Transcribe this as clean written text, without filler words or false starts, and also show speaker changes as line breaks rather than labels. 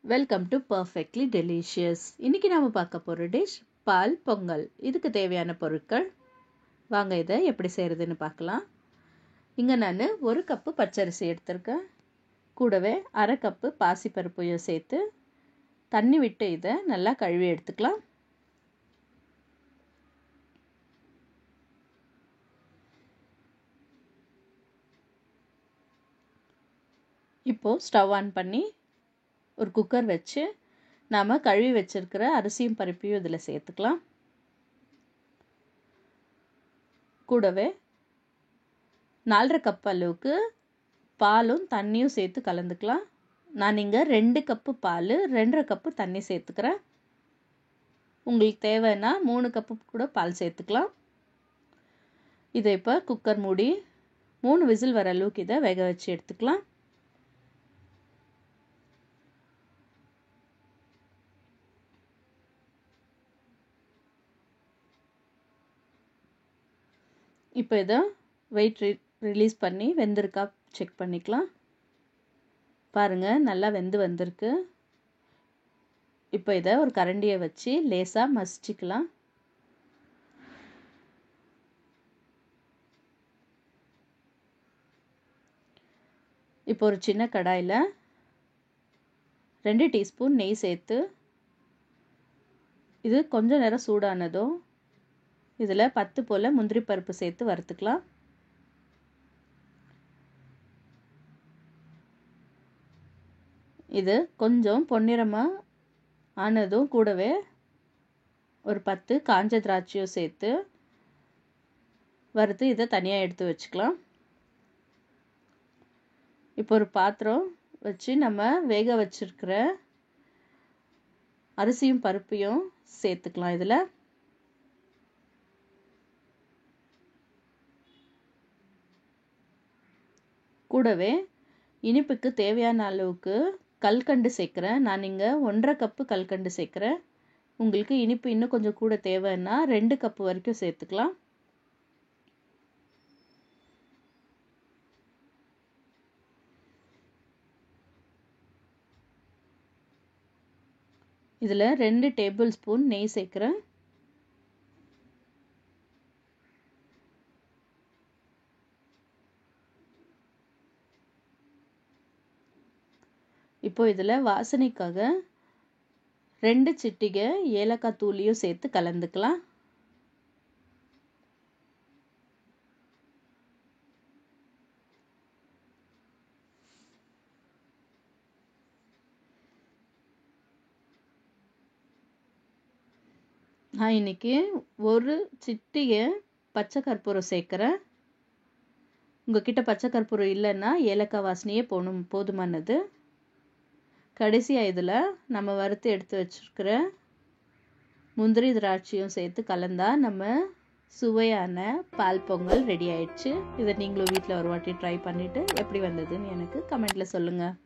Welcome to perfectly delicious. இன்றைக்கி நாம் பார்க்க போகிற டிஷ் பால் பொங்கல். இதுக்கு தேவையான பொருட்கள் வாங்க இதை எப்படி செய்கிறதுன்னு பார்க்கலாம். இங்கே நான் 1 கப்பு பச்சரிசி எடுத்திருக்கேன். கூடவே 1/2 கப்பு பாசிப்பருப்பையும் சேர்த்து தண்ணி விட்டு இதை நல்லா கழுவி எடுத்துக்கலாம். இப்போது ஸ்டவ் ஆன் பண்ணி ஒரு குக்கர் வச்சு நாம் கழுவி வச்சிருக்கிற அரிசியும் பருப்பையும் இதில் சேர்த்துக்கலாம். கூடவே 4.5 கப் அளவுக்கு பாலும் தண்ணியும் சேர்த்து கலந்துக்கலாம். நான் இங்கே 2 கப்பு பால் 2.5 கப்பு தண்ணி சேர்த்துக்கிறேன். உங்களுக்கு தேவைன்னா 3 கப்பு கூட பால் சேர்த்துக்கலாம். இதை இப்போ குக்கர் மூடி 3 விசில் வர அளவுக்கு இதை வேக வச்சு எடுத்துக்கலாம். இப்போ இதை வெயிட் ரிலீஸ் பண்ணி வெந்திருக்கா செக் பண்ணிக்கலாம். பாருங்கள், நல்லா வெந்து வந்திருக்கு. இப்போ இதை ஒரு கரண்டியை வச்சு லேசாக மசிச்சுக்கலாம். இப்போ ஒரு சின்ன கடாயில் 2 டீஸ்பூன் நெய் சேர்த்து இது கொஞ்சம் நேரம் சூடானதும் இதில் 10 போல் முந்திரி பருப்பு சேர்த்து வறுத்துக்கலாம். இது கொஞ்சம் பொன்னிறமாக ஆனதும் கூடவே ஒரு 10 காஞ்ச திராட்சையும் சேர்த்து வறுத்து இதை தனியாக எடுத்து வச்சுக்கலாம். இப்போ ஒரு பாத்திரம் வச்சு நம்ம வேக வச்சிருக்கிற அரிசியும் பருப்பையும் சேர்த்துக்கலாம். இதில் கூடவே இனிப்புக்கு தேவையான அளவுக்கு கல்கண்டு சேர்க்குறேன். நான் இங்கே 1.5 கப்பு கல்கண்டு சேர்க்குறேன். உங்களுக்கு இனிப்பு இன்னும் கொஞ்சம் கூட தேவைன்னா 2 கப்பு வரைக்கும் சேர்த்துக்கலாம். இதில் 2 டேபிள் ஸ்பூன் நெய் சேர்க்குறேன். இப்போ இதில் வாசனைக்காக 2 சிட்டிகை ஏலக்காய் தூளியும் சேர்த்து கலந்துக்கலாம். நான் இன்னைக்கு 1 சிட்டிகை பச்சை கற்பூரம் சேர்க்குறேன். உங்ககிட்ட பச்சை கற்பூரம் இல்லைன்னா ஏலக்காய் வாசனையே போதுமானது. கடைசியாக இதில் நம்ம வறுத்து எடுத்து வச்சுருக்கிற முந்திரி திராட்சையும் சேர்த்து கலந்தால் நம்ம சுவையான பால் பொங்கல் ரெடி ஆயிடுச்சு. இதை நீங்களும் வீட்டில் ஒரு வாட்டி ட்ரை பண்ணிவிட்டு எப்படி வந்ததுன்னு எனக்கு கமெண்ட்டில் சொல்லுங்கள்.